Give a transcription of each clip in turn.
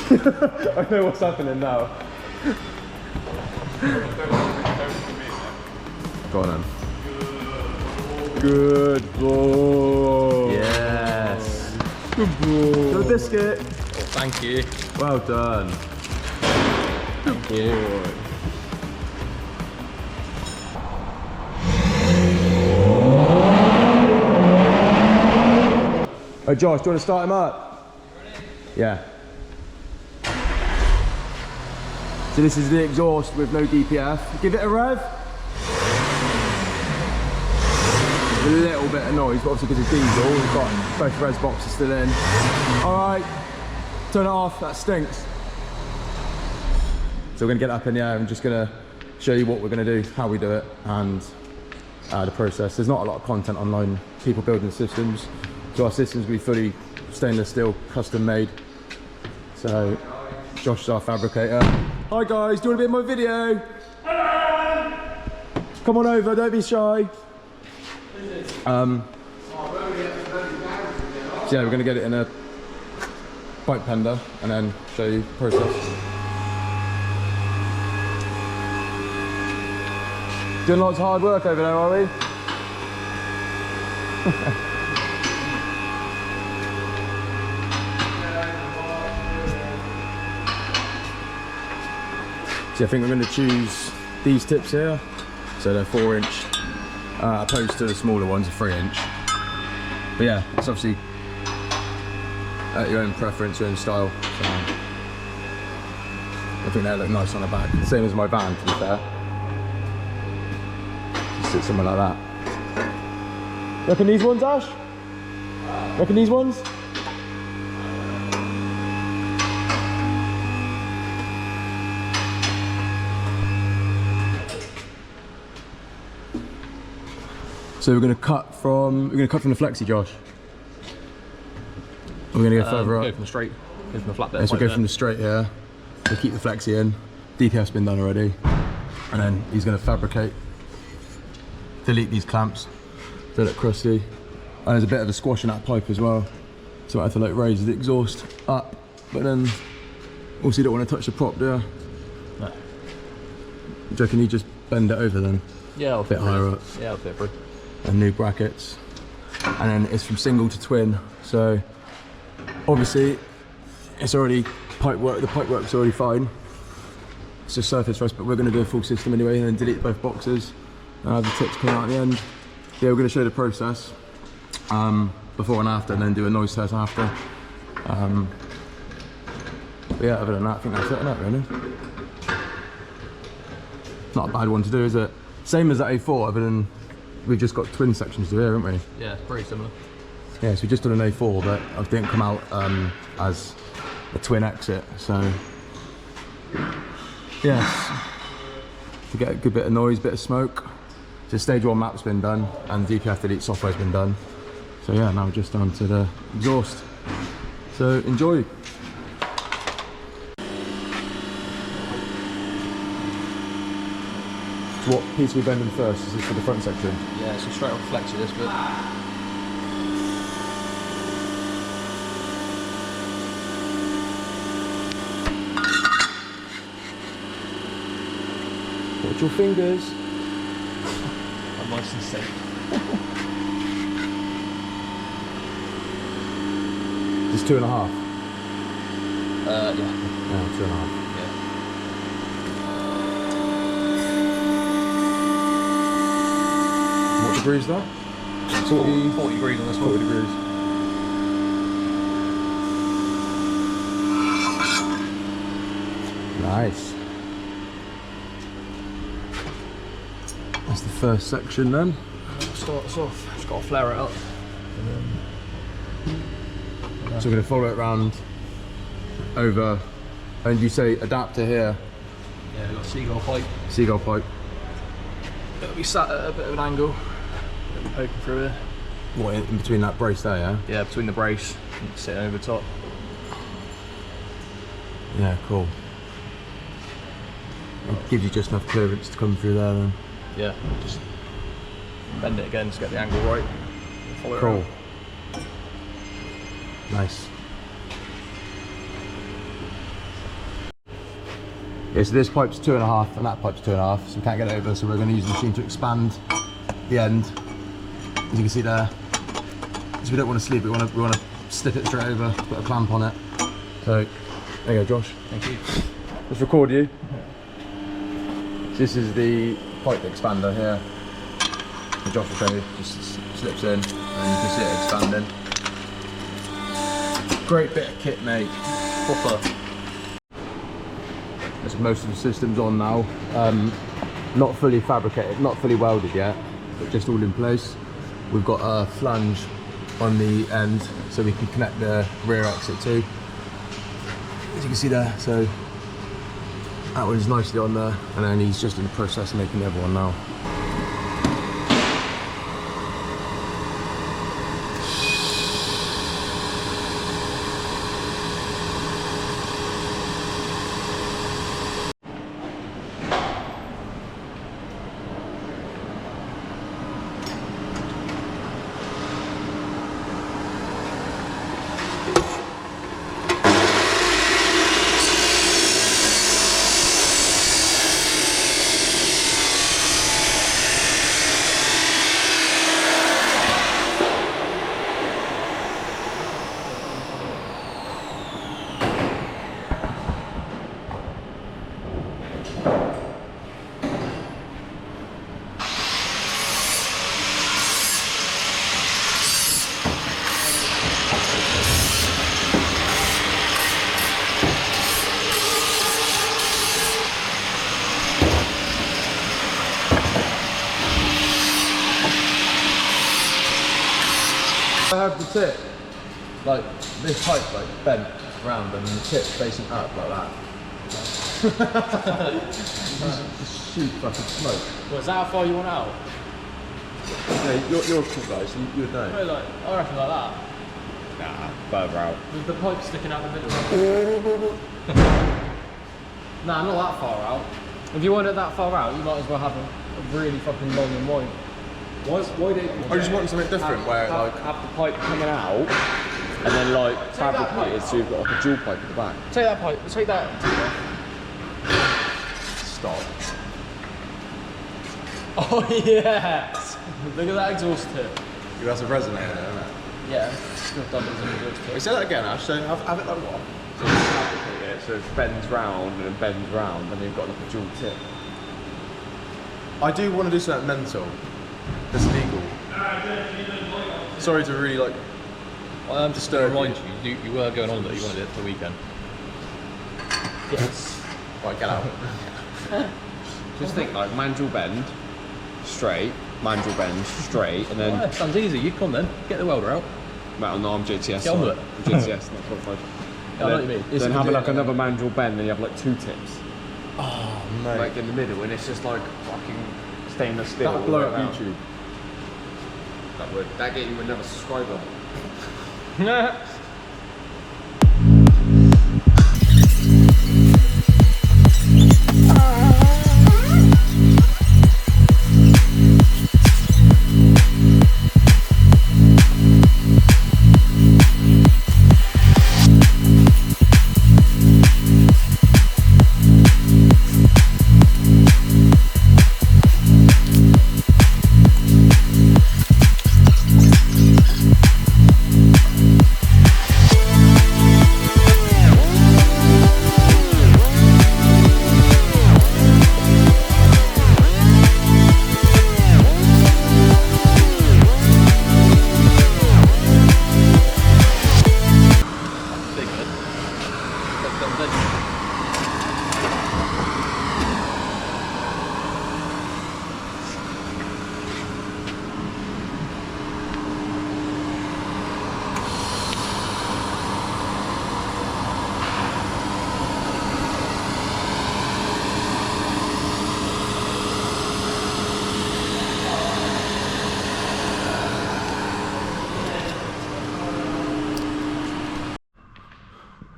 I know what's happening now. Go on then. Good boy. Yes. Good boy. Got a biscuit. Oh, thank you. Well done. Thank you. Oh, Josh, do you want to start him up? Yeah. So this is the exhaust with no DPF. Give it a rev. A little bit of noise, but obviously because it's diesel, we've got both res boxes still in. Alright, turn it off, that stinks. So we're going to get up in the air. I'm just going to show you what we're going to do, how we do it, and the process. There's not a lot of content online, people building systems. So our systems will be fully stainless steel, custom made. So Josh is our fabricator. Hi guys, do you want to be in my video? Hello! Come on over, don't be shy. So yeah, we're going to get it in a pipe pender and then show you the process. Doing lots of hard work over there, are we? So I think we're going to choose these tips here. So they're 4-inch, opposed to the smaller ones, a 3-inch. But yeah, it's obviously at your own preference, your own style. So I think they look nice on the back. Same as my van, to be fair. Just sit somewhere like that. Reckon these ones, Ash? Reckon these ones? So we're going to cut from the flexi, Josh. We're going to go further up. Go from the straight. Go from the flat bit. Yes, we'll go from the straight here. We'll keep the flexi in. DPF's been done already, and then he's going to fabricate. Delete these clamps. They look crusty. And there's a bit of a squash in that pipe as well, so I have to like raise the exhaust up. But then also you don't want to touch the prop, do you? No. Do you reckon you just bend it over then? Yeah, I'll a bit higher up. Yeah, I'll fit through. And new brackets, and then it's from single to twin, so obviously it's already pipe work. The pipe work's already fine, it's just surface for us, but we're going to do a full system anyway and then delete both boxes and have the tips come out at the end. Yeah, we're going to show the process before and after, and then do a noise test after. But yeah, other than that, I think that's it, isn't it, really? Not a bad one to do, is it? Same as that A4, other than we've just got twin sections to here, haven't we? Yeah, pretty similar. Yeah, so we just done an A4, but it didn't come out as a twin exit, so yes, to get a good bit of noise, bit of smoke. So stage 1 map's been done, and DPF delete software's been done. So yeah, now we're just on to the exhaust. So enjoy. So what piece are we bending first? Is this for the front section? Yeah, so straight off flexi this bit. Watch your fingers. I'm nice and safe. Just 2.5. Yeah. Yeah, 2.5. What degrees is that? 40 degrees on this one. 40 degrees. Nice. That's the first section then. Start us off. Just got to flare it up. So we're going to follow it around over, and you say adapter here. Yeah, we've got seagull pipe. Seagull pipe. It'll be sat at a bit of an angle. It'll be poking through here. What, in between that brace there, yeah? Yeah, between the brace and sitting over the top. Yeah, cool. It gives you just enough clearance to come through there then. Yeah, just bend it again to get the angle right. Follow it Cool. around. Nice. Yeah, so this pipe's 2.5 and that pipe's 2.5, so we can't get it over, so we're going to use the machine to expand the end, as you can see there. So we don't want to sleeve it, we want to slip it straight over, put a clamp on it. So, there you go, Josh. Thank you. Let's record you. So this is the pipe expander here. The Josh will show you, just slips in, and you can see it expanding. Great bit of kit, mate. Proper. There's most of the systems on now. Not fully fabricated, not fully welded yet, but just all in place. We've got a flange on the end, so we can connect the rear exit too. As you can see there, so that one's nicely on there, and then he's just in the process of making the other one now. I have the tip, like this pipe, like bent round, and the tip facing up like that. Just shoot fucking smoke. Well, is that how far you want out? Yeah, you're a cool guy, so you would know. No, like, I reckon like that. Nah, further out. With the pipe sticking out the middle. Nah, not that far out. If you want it that far out, you might as well have a really fucking long and wide. Why don't you I just want something different where have, like have the pipe coming out and then like fabricated so you've got like a dual pipe at the back. Take that pipe, take that. stop. Oh yes! Look at that exhaust tip. You have a resonator there, isn't it? Yeah, still double as an exhaust tip. Wait, say that again, Ash. So have it like what? So you fabricate it so it bends round and then bends round and you've got like a dual tip. I do want to do something mental. That's legal. Sorry to really like disturb you. Remind you were going on that you wanted it for the weekend. Yes. Right, get out. Just think like manual bend, straight, manual bend, straight, and then... Oh, yeah, sounds easy. You come then, get the welder out. Well, no, I'm JTS. Get on with it. I'm JTS, not qualified. I know what you mean. Then having like another manual bend, then you have like two tips. Oh, mate. Like in the middle, and it's just like fucking stainless steel. That'd blow up YouTube. That get you another subscriber.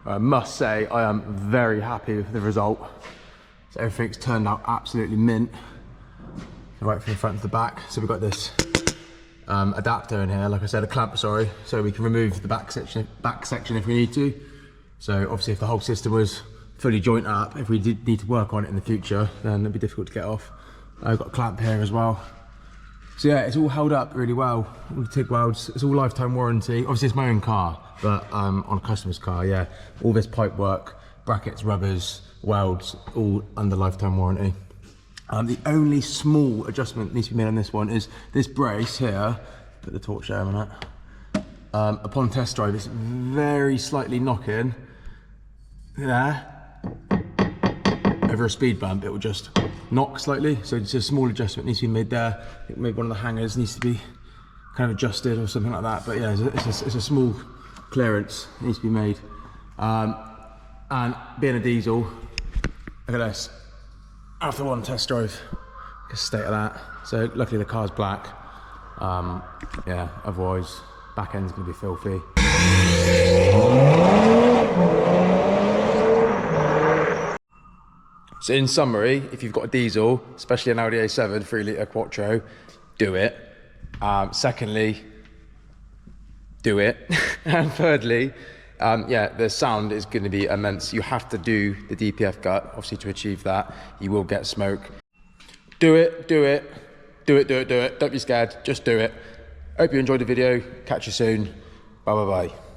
I must say I am very happy with the result. So everything's turned out absolutely mint, right from the front to the back. So we've got this adapter in here, like I said, a clamp, sorry, so we can remove the back section if we need to. So obviously if the whole system was fully joint up. If we did need to work on it in the future, then it'd be difficult to get off. I've got a clamp here as well. So yeah, it's all held up really well. All the TIG welds, it's all lifetime warranty. Obviously it's my own car, but on a customer's car, yeah. All this pipe work, brackets, rubbers, welds, all under lifetime warranty. The only small adjustment that needs to be made on this one is this brace here. Put the torch there on it. Upon test drive, it's very slightly knocking there. Over a speed bump, it will just knock slightly. So it's a small adjustment needs to be made there. I think maybe one of the hangers needs to be kind of adjusted or something like that. But yeah, it's a small clearance that needs to be made. And being a diesel, look at this. After one test drive, just state of that. So luckily the car's black. Yeah, otherwise back end's gonna be filthy. So in summary, if you've got a diesel, especially an Audi A7 3-litre Quattro, do it. Secondly, do it. And thirdly, yeah, the sound is going to be immense. You have to do the DPF gut, obviously, to achieve that. You will get smoke. Do it, do it, do it, do it, do it. Don't be scared, just do it. Hope you enjoyed the video. Catch you soon. Bye, bye, bye.